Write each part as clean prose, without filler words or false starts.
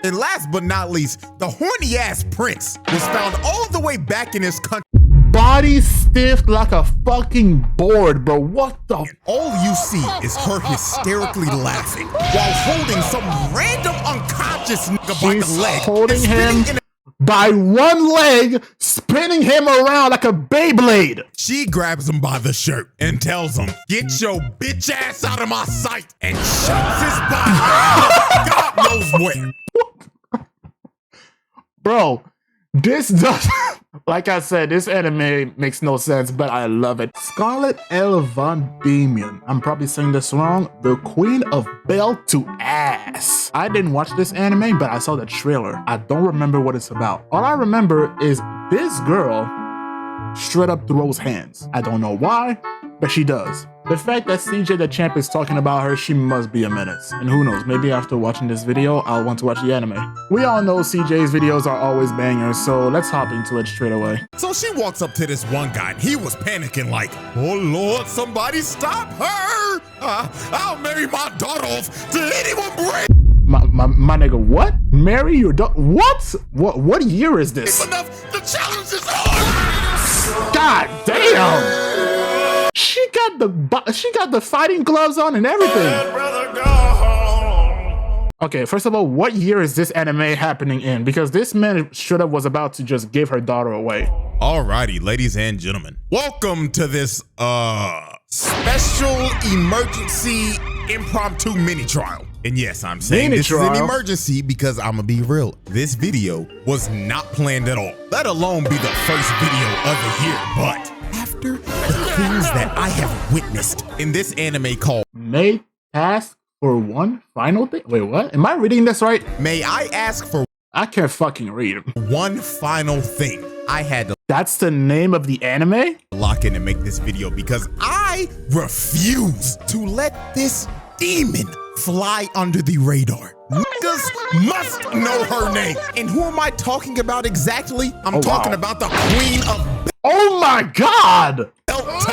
And last but not least, the horny ass Prince was found all the way back in his country. Body stiff like a fucking board, bro. What the? And all you see is her hysterically laughing while holding some random unconscious nigga by the leg. Holding him by one leg, spinning him around like a Beyblade. She grabs him by the shirt and tells him, "Get your bitch ass out of my sight," and shoves his body God knows where. Bro, this does, like I said, this anime makes no sense, but I love it. Scarlett L. Von Damian, I'm probably saying this wrong, the queen of belt to ass. I didn't watch this anime, but I saw the trailer. I don't remember what it's about. All I remember is this girl straight up throws hands. I don't know why, but she does. The fact that CJ Dachamp is talking about her, she must be a menace. And who knows, maybe after watching this video, I'll want to watch the anime. We all know CJ's videos are always bangers, so let's hop into it straight away. So she walks up to this one guy, and he was panicking like, "Oh Lord, somebody stop her! I'll marry my daughter off to anyone brave." My nigga, what? Marry your daughter? What? What year is this? Enough, the challenge is on! God damn! She got the fighting gloves on and everything. Okay, first of all, what year is this anime happening in? Because this man straight up was about to just give her daughter away. Alrighty, ladies and gentlemen, welcome to this special emergency impromptu mini trial. And yes, I'm saying this is an emergency because I'm gonna be real. This video was not planned at all, let alone be the first video of the year. But after the things that I have witnessed in this anime called May ask for one final thing. Wait, what? Am I reading this right? May I ask for I can't fucking read. One final thing. I had to. That's the name of the anime? Lock in and make this video because I refuse to let this demon fly under the radar. Niggas must know her name. And who am I talking about exactly? I'm talking about the queen of... Oh my God! Belt.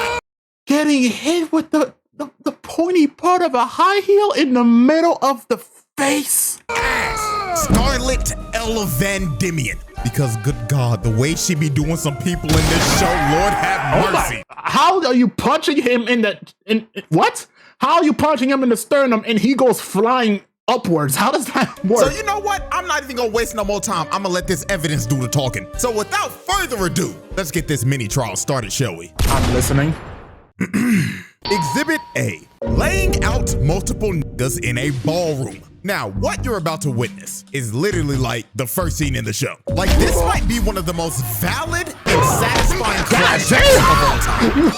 Getting hit with the pointy part of a high heel in the middle of the face. Scarlett L. Van Damian. Because good God, the way she be doing some people in this show, Lord have mercy. How are you punching him in what? How are you punching him in the sternum and he goes flying upwards? How does that work? So you know what? I'm not even gonna waste no more time. I'm gonna let this evidence do the talking. So without further ado, let's get this mini trial started, shall we? I'm listening. Exhibit A, laying out multiple niggas in a ballroom. Now, what you're about to witness is literally like the first scene in the show. Like, this might be one of the most valid and satisfying crashes of all time.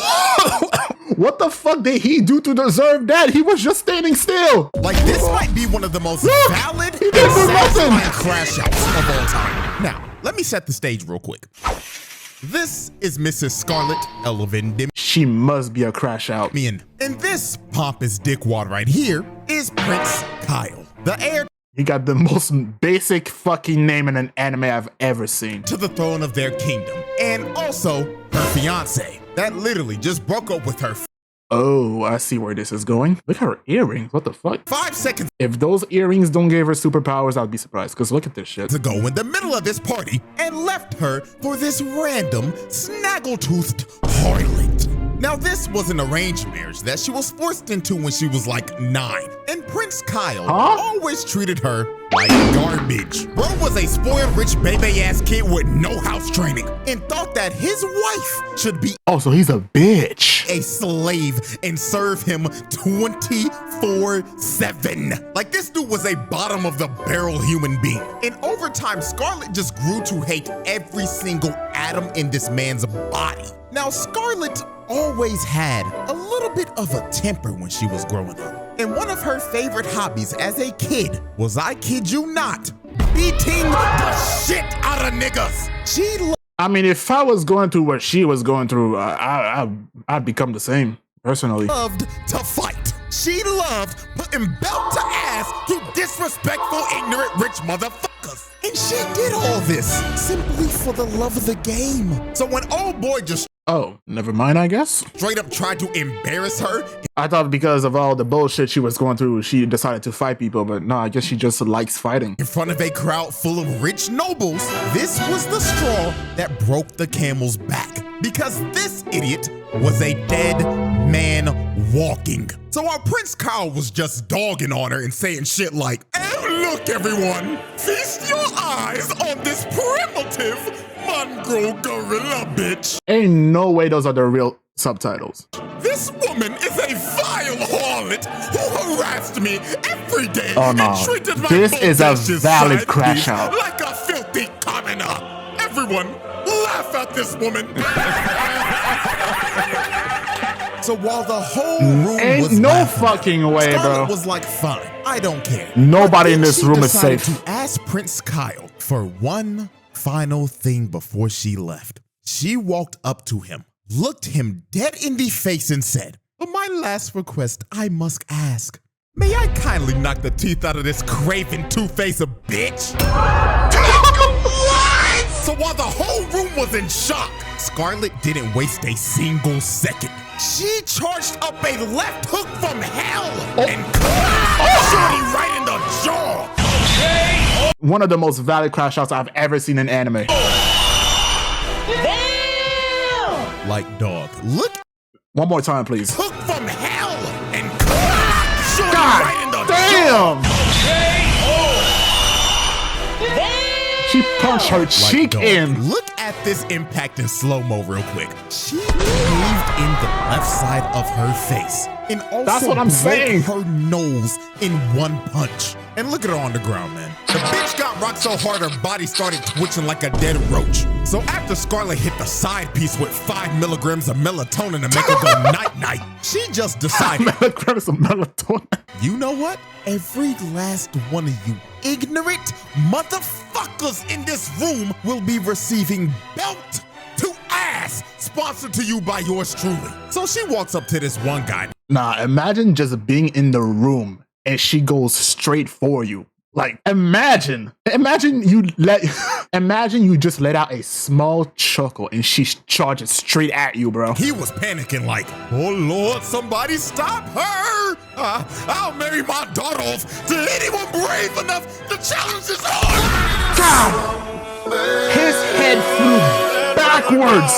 What the fuck did he do to deserve that? He was just standing still. Like, this might be one of the most valid and satisfying crash outs of all time. Now, let me set the stage real quick. This is Mrs. Scarlett L. Van Damian. She must be a crash out. And this pompous dickwad right here is Prince Kyle, the heir He got the most basic fucking name in an anime I've ever seen. To the throne of their kingdom. And also her fiance that literally just broke up with her. Oh, I see where this is going. Look at her earrings. What the fuck? 5 seconds If those earrings don't give her superpowers, I'd be surprised. Because look at this shit. to go in the middle of this party and left her for this random snaggle-toothed harlot. Now, this was an arranged marriage that she was forced into when she was like 9. And Prince Kyle always treated her like garbage. Bro was a spoiled rich baby-ass kid with no house training and thought that his wife should be Oh, so he's a bitch. a slave and serve him 24/7. Like, this dude was a bottom of the barrel human being. And over time, Scarlett just grew to hate every single atom in this man's body. Now, Scarlett always had a little bit of a temper when she was growing up. And one of her favorite hobbies as a kid was, I kid you not, beating the shit out of niggas. I mean, if I was going through what she was going through, I'd become the same, personally. Loved to fight. She loved putting belt to ass to disrespectful, ignorant, rich motherfuckers. And she did all this simply for the love of the game. So when old boy just Oh, never mind, I guess. Straight up tried to embarrass her. I thought because of all the bullshit she was going through, she decided to fight people, but no, I guess she just likes fighting. In front of a crowd full of rich nobles, this was the straw that broke the camel's back. Because this idiot was a dead man walking. So our Prince Kyle was just dogging on her and saying shit like, "And look everyone, feast your eyes on this primitive mongrel gorilla bitch." Ain't no way those are the real subtitles. "This woman is a vile harlot who harassed me every day Oh no, and treated my this is a bodacious valid side crash piece out. like a filthy commoner. Everyone, laugh at this woman." So while the whole room Ain't was no laughing, fucking way, Scarlett bro. was like, "Fine, I don't care." Nobody But in then this she room is decided safe. to ask Prince Kyle for one final thing before she left. She walked up to him, looked him dead in the face and said, "For my last request, I must ask, may I kindly knock the teeth out of this craven two-faced bitch?" So while the whole room was in shock, Scarlett didn't waste a single second. She charged up a left hook from hell and caught Shorty right in the jaw. One of the most valid crash outs I've ever seen in anime. Like, dog, look, One more time, please. hook from hell and caught Shorty God right in the jaw. damn! She punched her cheek Dog, in. look at this impact in slow-mo real quick. She caved in the left side of her face and also That's what I'm broke saying. her nose in one punch. And look at her on the ground, man. The bitch got rocked so hard her body started twitching like a dead roach. So after Scarlett hit the side piece with 5 milligrams of melatonin to make her go night-night, she just decided, Milligrams of melatonin. you know what? Every last one of you ignorant motherfuckers in this room will be receiving belt to ass, sponsored to you by yours truly. So she walks up to this one guy. Nah, imagine just being in the room and she goes straight for you. Like, imagine you just let out a small chuckle and she charges straight at you, bro. He was panicking like, "Oh Lord, somebody stop her! I'll marry my daughter off to anyone brave enough to challenge this horse!" God! His head flew backwards.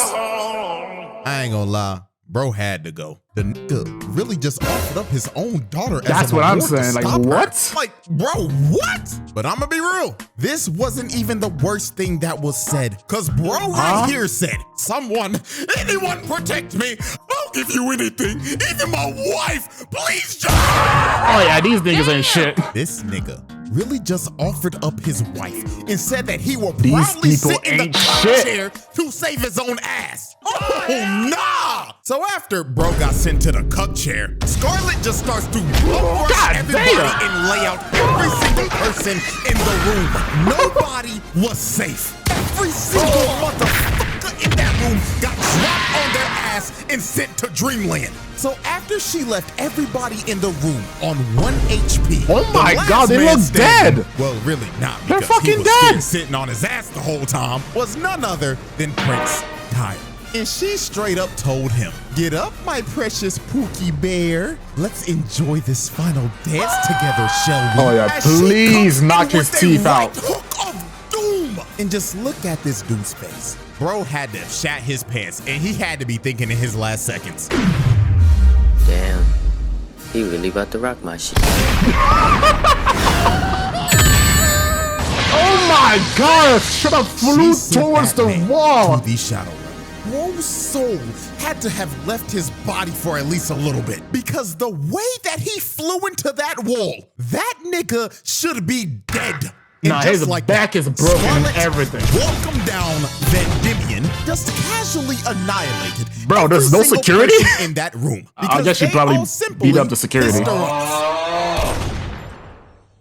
I ain't gonna lie, bro had to go. The nigga really just offered up his own daughter as That's an what I'm award to saying. Like, stop her. what? Like, bro, what? But I'ma be real. This wasn't even the worst thing that was said. Cause bro right here said, anyone protect me. I'll give you anything. Even my wife. Please just. Oh yeah, these niggas ain't shit. This nigga really just offered up his wife and said that he will These proudly people sit in the ain't cup shit. chair to save his own ass. Oh, nah! So after bro got sent to the cup chair, Scarlett just starts to rush God everybody damn. and lay out every single person in the room. Nobody was safe. Every single motherfucker in that room got dropped on their ass and sent to Dreamland. So after she left everybody in the room on 1 HP, Oh my the last God, they man look standing- dead. Well, really not, They're because he fucking was dead. still sitting on his ass the whole time, was none other than Prince Kyle. And she straight up told him, "Get up, my precious Pookie Bear. Let's enjoy this final dance together, shall we?" Oh, yeah, As she please comes knock in his with a teeth right out. hook of doom. And just look at this dude's face. Bro had to have shat his pants, and he had to be thinking in his last seconds, Damn, he really about to rock my shit. Oh my God! Should have flew She sent towards that the man wall. to the shadow realm. Bro's soul had to have left his body for at least a little bit, because the way that he flew into that wall, that nigga should be dead. And Nah, just his like back that, is broken and Scarlett everything. Welcome down Vendimian, just casually annihilated. Bro, there's every no single security? person in that room. I because guess she they probably all simply beat up the security. pissed her off.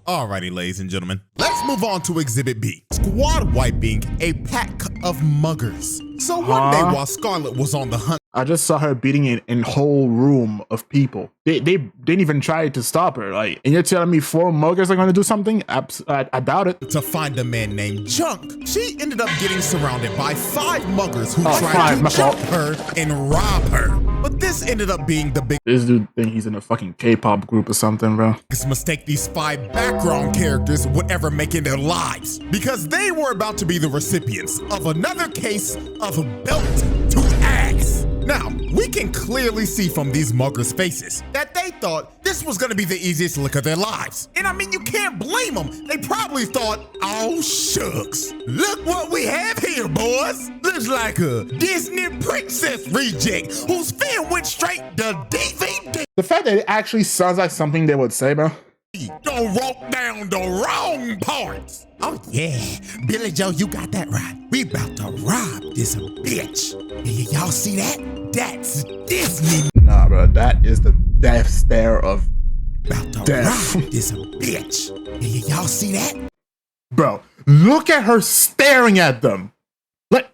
Alrighty, ladies and gentlemen, let's move on to Exhibit B. Squad wiping a pack of muggers. So one day while Scarlett was on the hunt I just saw her beating in whole room of people. They didn't even try to stop her. Like, and you're telling me 4 muggers are going to do something? I doubt it. To find a man named Junk, she ended up getting surrounded by 5 muggers who tried to jump her and rob her. But this ended up being the This dude think he's in a fucking K-pop group or something, bro. biggest mistake these 5 background characters would ever make in their lives, because they were about to be the recipients of another case of belt to ass. Now, we can clearly see from these muggers' faces that they thought this was gonna be the easiest lick of their lives. And I mean, you can't blame them. They probably thought, oh shucks, look what we have here, boys. Looks like a Disney princess reject whose film went straight to DVD. The fact that it actually sounds like something they would say, bro. Don't walk down the wrong parts. Oh yeah, Billy Joe, you got that right. We about to rob this bitch. Y'all see that? That's Disney. Nah, bro, that is the death stare of About to death. rob this bitch. Y'all see that? Bro, look at her staring at them. Like,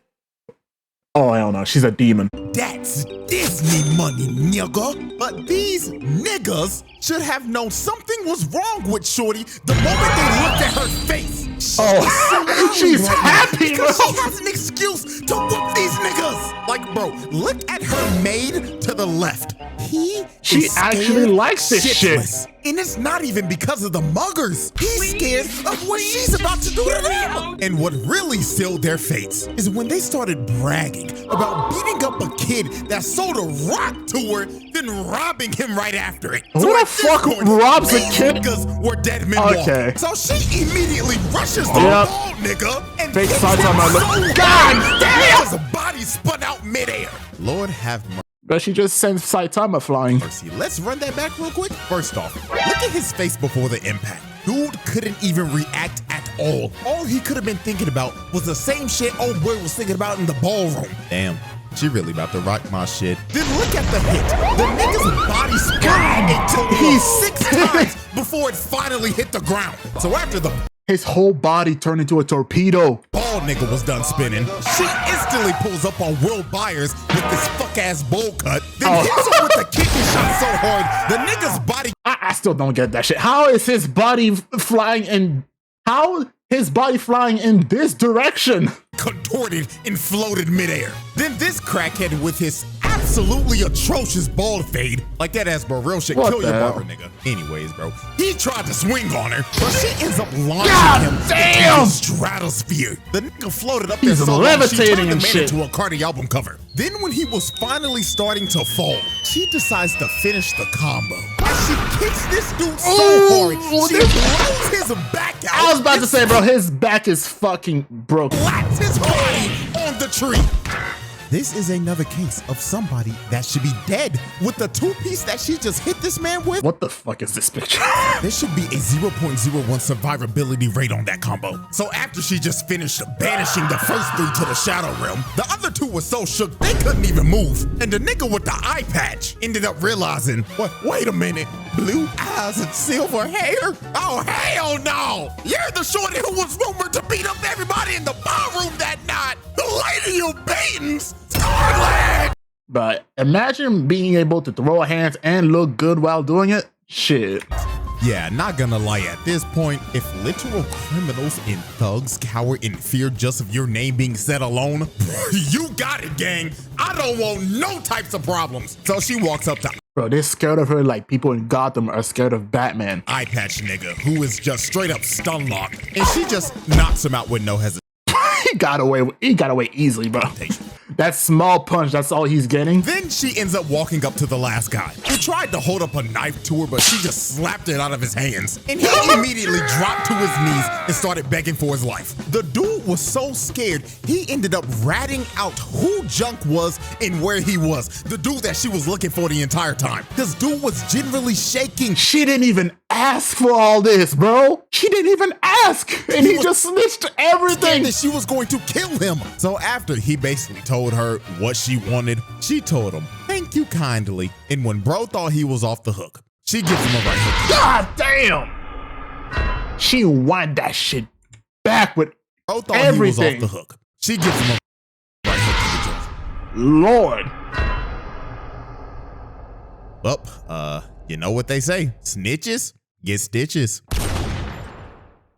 oh, hell no, she's a demon. That's Disney money, nigga. But these niggas should have known something was wrong with Shorty the moment they looked at her face. Oh, she's happy, bro. Because she has an excuse to whoop these niggas. Like, bro, look at her maid to the left. She is actually scared likes this shit. shitless. And it's not even because of the muggers. He's scared of what she's about to do to them. And what really sealed their fates is when they started bragging about beating up a kid that sold a rock to her, then robbing him right after it. Who the at this fuck point, robs a these kid? niggas were dead men Okay. walking. So she immediately rushes the Yep. bald nigga and Fake hits sides him on my so lip. hard God damn! His body spun out midair. Lord have mercy. But she just sends Saitama flying. Let's run that back real quick. First off, look at his face before the impact. Dude couldn't even react at all. All he could have been thinking about was the same shit old boy was thinking about in the ballroom. Damn, she really about to rock my shit. Then look at the hit. The nigga's body spun a total of 6 times before it finally hit the ground. So after the His whole body turned into a torpedo. bald nigga was done spinning, she instantly pulls up on Will Byers with this fuck-ass bowl cut, then hits him with the kidney shot so hard, the nigga's body I still don't get that shit. How is his body flying in? How his body flying in this direction? contorted and floated midair. Then this crackhead with his absolutely atrocious bald fade, like that ass bro, real shit, What kill the your hell? barber nigga. Anyways, bro, he tried to swing on her, but she ends up launching God him damn! into the stratosphere. The nigga floated up He's there so long, she levitating turned the and man shit. into a Cardi album cover. Then when he was finally starting to fall, she decides to finish the combo. She kicks this dude so Ooh, hard, she this- blows his back out. I was about to say, bro, his back is fucking broken. Slaps his body on the tree. This is another case of somebody that should be dead with the 2-piece that she just hit this man with. What the fuck is this picture? There should be a 0.01 survivability rate on that combo. So after she just finished banishing the first 3 to the Shadow Realm, the other 2 were so shook they couldn't even move. And the nigga with the eye patch ended up realizing, wait a minute, blue eyes and silver hair? Oh, hell no! You're the shorty who was rumored to beat up everybody in the ballroom that night! The lady of Peyton's Scarlet! But imagine being able to throw hands and look good while doing it. Shit. Yeah, not gonna lie, at this point, if literal criminals and thugs cower in fear just of your name being said alone, you got it, gang. I don't want no types of problems. So she walks up to Bro, they're scared of her like people in Gotham are scared of Batman. eye patch nigga, who is just straight up stun locked, and she just knocks him out with no hesitation. He got away easily, bro. That small punch, that's all he's getting. Then she ends up walking up to the last guy, who tried to hold up a knife to her, but she just slapped it out of his hands. And he immediately dropped to his knees and started begging for his life. The dude was so scared, he ended up ratting out who Junk was and where he was. The dude that she was looking for the entire time. This dude was generally shaking. She didn't even ask for all this, bro. She didn't even ask. And he just snitched Scared everything. that she was going to kill him. So after he basically told her what she wanted, she told him, thank you kindly. And when bro thought he was off the hook, she gives him a right hook. God damn. She won that shit back with Bro thought everything. he was off the hook. She gives him a right hook to the jaw. Lord. Well, you know what they say, snitches get stitches.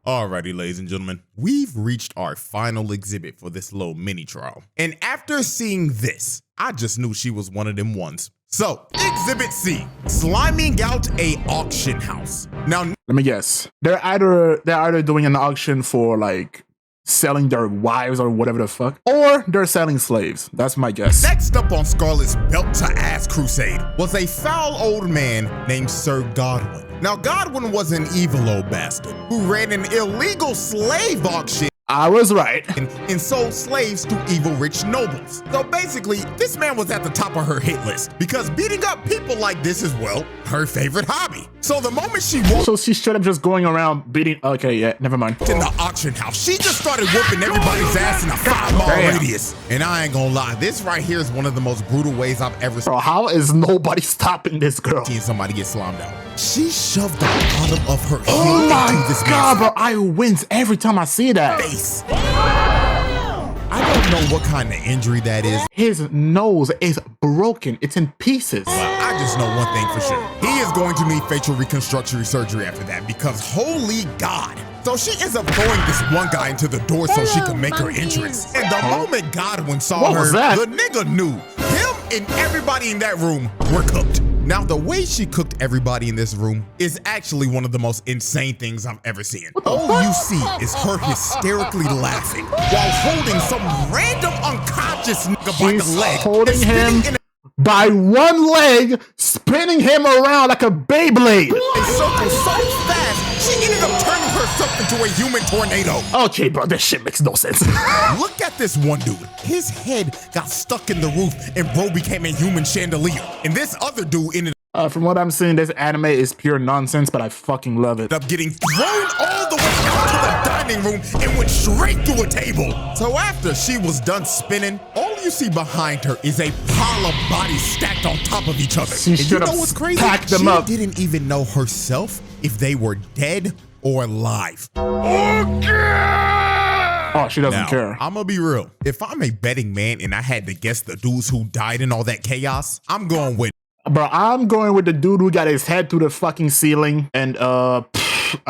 Alrighty, ladies and gentlemen, we've reached our final exhibit for this little mini trial. And after seeing this, I just knew she was one of them ones. So, Exhibit C, sliming out a auction house. Now, let me guess. They're either doing an auction for like selling their wives or whatever the fuck, or they're selling slaves. That's my guess. Next up on Scarlett's belt to ass crusade was a foul old man named Sir Godwin. Now, Godwin was an evil old bastard who ran an illegal slave auction I was right. and sold slaves to evil rich nobles. So basically, this man was at the top of her hit list because beating up people like this is, well, her favorite hobby. So the moment she walked So she's straight up just going around beating. Okay, yeah, never mind. in the auction house, she just started whooping everybody's ass in a 5-mile radius. And I ain't gonna lie, this right here is one of the most brutal ways I've ever Bro, how is nobody stopping this girl? seen somebody get slammed out. She shoved the bottom of her head Oh into my this god, man's bro, I wince every time I see that. face. I don't know what kind of injury that is. His nose is broken. It's in pieces. I just know one thing for sure. He is going to need facial reconstruction surgery after that because holy God. So she ends up throwing this one guy into the door so she can make her entrance. And the moment Godwin saw What her, was that? the nigga knew him and everybody in that room were cooked. Now, the way she cooked everybody in this room is actually one of the most insane things I've ever seen. All you see is her hysterically laughing while holding some random unconscious nigga by She's the leg. holding and spinning him in by one leg, spinning him around like a Beyblade. a circle so fast, she ended up turning herself into a human tornado. Okay, bro, this shit makes no sense. Look at this one dude. His head got stuck in the roof and bro became a human chandelier. And this other dude ended From what I'm seeing, this anime is pure nonsense, but I fucking love it. up getting thrown all the way out to the dining room and went straight through a table. So after she was done spinning, all you see behind her is a pile of bodies stacked on top of each other. She And you should know have what's crazy? packed them She up. didn't even know herself if they were dead or alive. Oh, she doesn't Now, care. I'm gonna be real. If I'm a betting man and I had to guess the dudes who died in all that chaos, I'm going with Bro, I'm going with the dude who got his head through the fucking ceiling. And I'm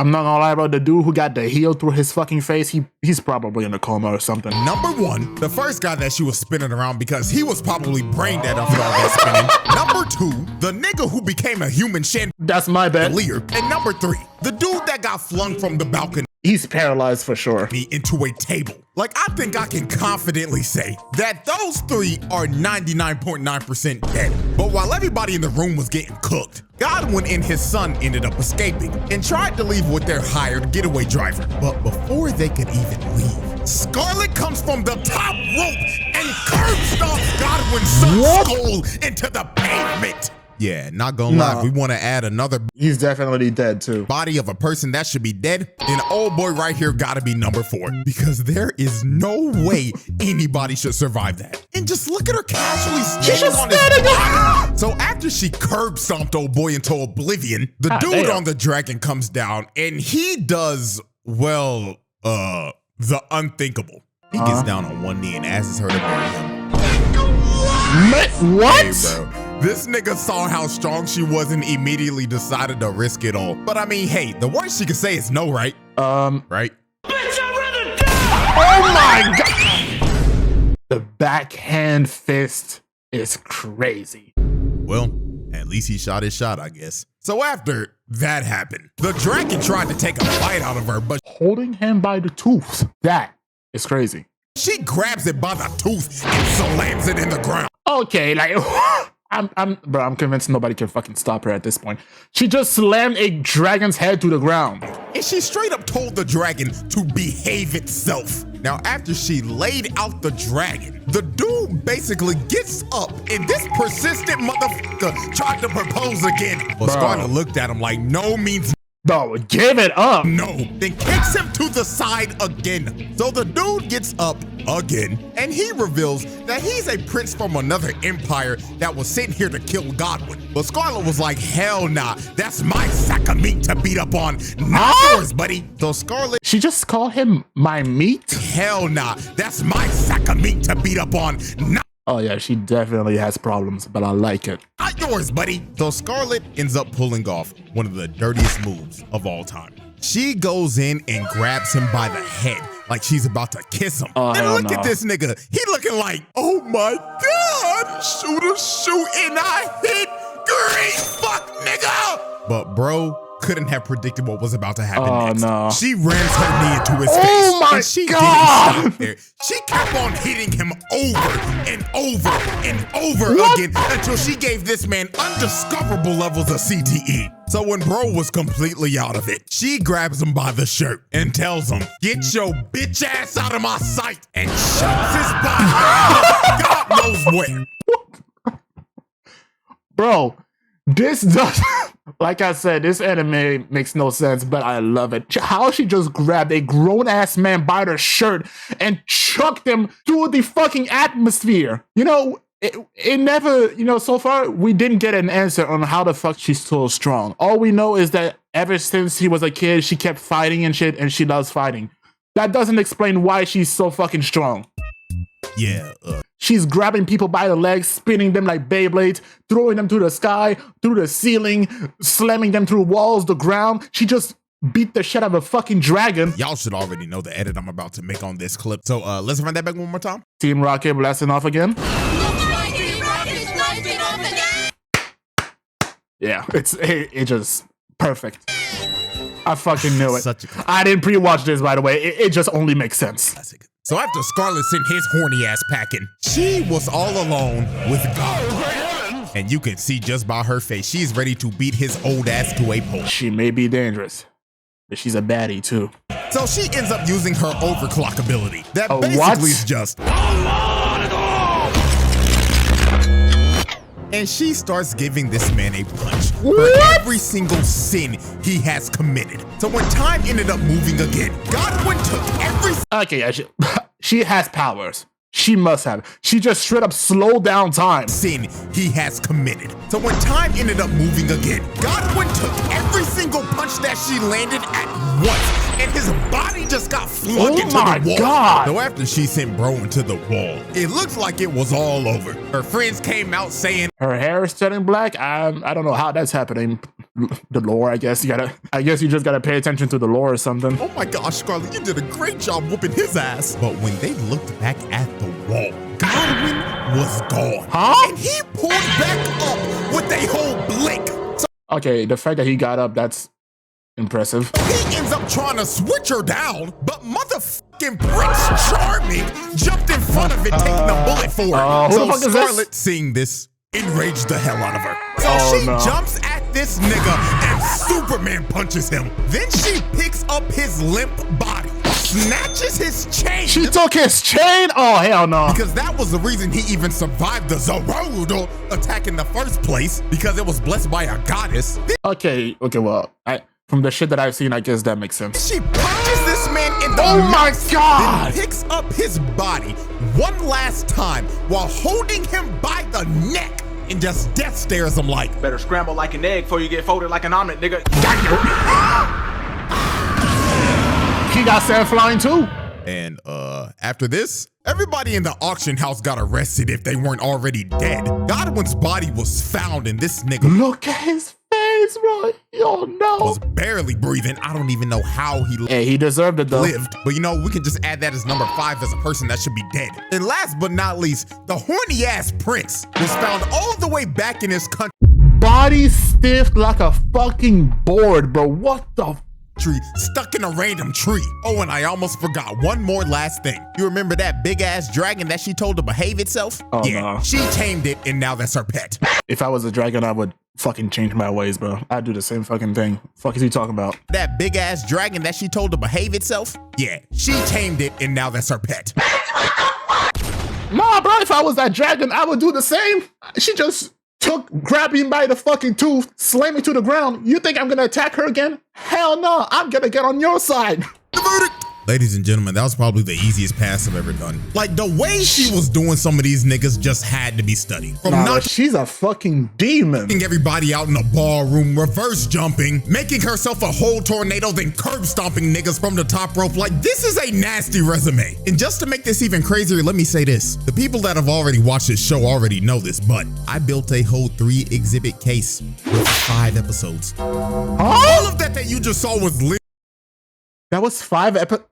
not gonna lie, bro, the dude who got the heel through his fucking face, he's probably in a coma or something. number one, the first guy that she was spinning around because he was probably brain dead after all that spinning. Number two, the nigga who became a human That's my bet. chandelier. And number three, the dude that got flung from the balcony He's paralyzed for sure. into a table. Like, I think I can confidently say that those three are 99.9% dead. But while everybody in the room was getting cooked, Godwin and his son ended up escaping and tried to leave with their hired getaway driver. But before they could even leave, Scarlett comes from the top rope and curb stomps Godwin's son's skull into the pavement. Yeah, not gonna lie, if we want to add another He's definitely dead too. body of a person that should be dead, then old boy right here gotta be number 4 because there is no way anybody should survive that. And just look at her casually standing on his body. So after she curb stomped old boy into oblivion, the dude damn. on the dragon comes down and he does, well, the unthinkable. He gets down on one knee and asks her to marry him. What? Hey, bro. This nigga saw how strong she was and immediately decided to risk it all. But I mean, hey, the worst she could say is no, right? Right? Oh my god! The backhand fist is crazy. Well, at least he shot his shot, I guess. So after that happened, the dragon tried to take a bite out of her, but Holding him by the tooth. That is crazy. she grabs it by the tooth and slams it in the ground. Okay, like I'm convinced nobody can fucking stop her at this point. She just slammed a dragon's head to the ground. And she straight up told the dragon to behave itself. Now, after she laid out the dragon, the dude basically gets up and this persistent motherfucker tried to propose again. But Scarlett looked at him like no means Bro, give it up. no, then kicks him to the side again. So the dude gets up again, and he reveals that he's a prince from another empire that was sent here to kill Godwin. But Scarlett was like, hell nah, that's my sack of meat to beat up on, not yours, buddy. So Scarlett, She just called him my meat? hell nah, that's my sack of meat to beat up on, not Oh yeah, she definitely has problems, but I like it. Not yours, buddy. So Scarlet ends up pulling off one of the dirtiest moves of all time. She goes in and grabs him by the head like she's about to kiss him. Oh, and look no. at this nigga. He looking like, oh my God, shoot and I hit. Great fuck, nigga. But bro couldn't have predicted what was about to happen next. No. She rams her knee into his face. Oh my and she God. didn't stop there. She kept on hitting him over and over and over again until she gave this man undiscoverable levels of CTE. So when bro was completely out of it, she grabs him by the shirt and tells him, get your bitch ass out of my sight, and shoves his body God knows where. Bro, this does, like I said, this anime makes no sense, but I love it. How she just grabbed a grown-ass man by the shirt and chucked him through the fucking atmosphere. You know, it never, you know, so far, we didn't get an answer on how the fuck she's so strong. All we know is that ever since he was a kid, she kept fighting and shit, and she loves fighting. That doesn't explain why she's so fucking strong. Yeah, She's grabbing people by the legs, spinning them like Beyblades, throwing them to the sky, through the ceiling, slamming them through walls, the ground. She just beat the shit out of a fucking dragon. y'all should already know the edit I'm about to make on this clip. So let's run that back one more time. Team Rocket blasting off again. Yeah, it just perfect. I fucking knew it. Such a I didn't pre-watch this, by the way. It just only makes sense. classic. So after Scarlet sent his horny ass packing, she was all alone with God. And you can see just by her face, she's ready to beat his old ass to a pulp. She may be dangerous, but she's a baddie too. So she ends up using her overclock ability. That A basically what? is just. And she starts giving this man a punch for every single sin he has committed. So when time ended up moving again, Godwin took every Okay, yeah, she has powers. She must have. She just straight up slowed down time. sin he has committed. So when time ended up moving again, Godwin took every single punch that she landed at once, and his body just got flung into my the wall. God. So after she sent bro into the wall, it looks like it was all over. Her friends came out saying Her hair is turning black. I don't know how that's happening. The lore, I guess. I guess you just gotta pay attention to the lore or something. oh my gosh, Scarlett, you did a great job whooping his ass. But when they looked back at the wall, Godwin was gone. Huh? And he pulled back up with a whole blink. So Okay, the fact that he got up, that's impressive. he ends up trying to switch her down, but motherfucking Prince Charming jumped in front of it, taking a bullet for her. Who So the fuck is this? Scarlett, seeing this, enraged the hell out of her. So Oh, she no. jumps at this nigga and Superman punches him. Then she picks up his limp body, snatches his chain. She took his chain? Oh, hell no. Because that was the reason he even survived the Zorodo attack in the first place, because it was blessed by a goddess. Then Okay, well, from the shit that I've seen, I guess that makes sense. she punches this man in the Oh my mouth, God! then picks up his body one last time while holding him by the neck and just death stares him like, Better scramble like an egg before you get folded like an omelet, nigga. He got sent flying too. and after this, everybody in the auction house got arrested if they weren't already dead. Godwin's body was found and this nigga Look at his face, bro. Yo, no. was barely breathing. I don't even know how he Hey, he deserved it though. lived, but you know, we can just add that as number 5 as a person that should be dead. And last but not least, the horny ass prince was found all the way back in his country, Body stiff like a fucking board, bro. What the stuck in a random tree. Oh, and I almost forgot one more last thing. You remember that big ass dragon that she told to behave itself? Oh, yeah, no. she tamed it and now that's her pet. If I was a dragon, I would fucking change my ways, bro. I'd do the same fucking thing. Fuck is he talking about? That big ass dragon that she told to behave itself? Yeah, she tamed it and now that's her pet. Nah, bro, if I was that dragon, I would do the same. She just grabbed me by the fucking tooth, slammed me to the ground. You think I'm gonna attack her again? Hell no, I'm gonna get on your side. The verdict Ladies and gentlemen, that was probably the easiest pass I've ever done. Like, the way she was doing some of these niggas just had to be studied. From Nah, she's a fucking demon. knocking everybody out in the ballroom, reverse jumping, making herself a whole tornado, then curb stomping niggas from the top rope. Like, this is a nasty resume. And just to make this even crazier, let me say this. The people that have already watched this show already know this, but I built a whole 3-exhibit case with 5 episodes. All of that you just saw was lit. That was 5 episodes.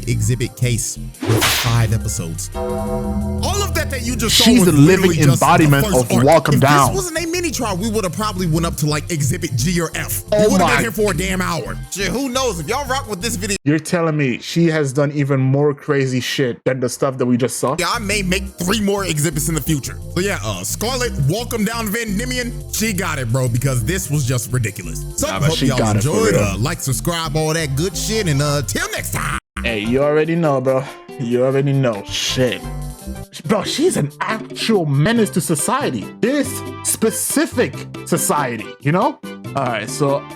Exhibit case with 5 episodes. All of that you just saw She's was the living literally just embodiment the first of arc. Welcome if Down. If this wasn't a mini trial, we would have probably went up to like exhibit G or F. Oh we would have my- been here for a damn hour. Shit, who knows? If y'all rock with this video, You're telling me she has done even more crazy shit than the stuff that we just saw? I may make 3 more exhibits in the future. So yeah, Scarlett, Welcome Down Van Diemen, she got it, bro, because this was just ridiculous. So I but hope she y'all got it for enjoyed. real. Like, subscribe, all that good shit, and till next time. Hey, you already know, bro. You already know. Shit. Bro, she's an actual menace to society. This specific society, you know? Alright, so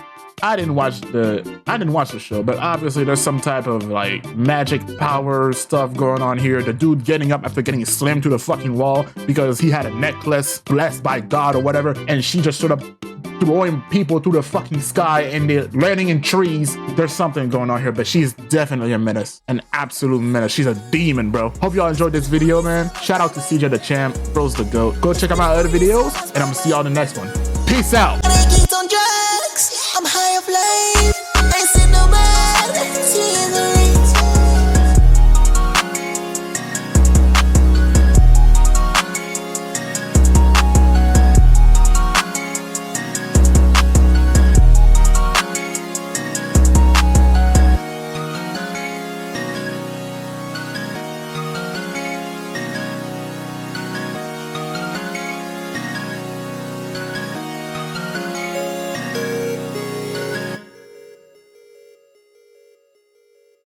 I didn't watch the show, but obviously there's some type of like magic power stuff going on here. The dude getting up after getting slammed to the fucking wall because he had a necklace blessed by God or whatever, and she just sort of throwing people through the fucking sky and they're landing in trees. There's something going on here, but she's definitely a menace, an absolute menace. She's a demon, bro. Hope y'all enjoyed this video, man. Shout out to CJ Dachamp, bro's the GOAT. Go check out my other videos, and I'm gonna see y'all in the next one. Peace out. I'm high of late.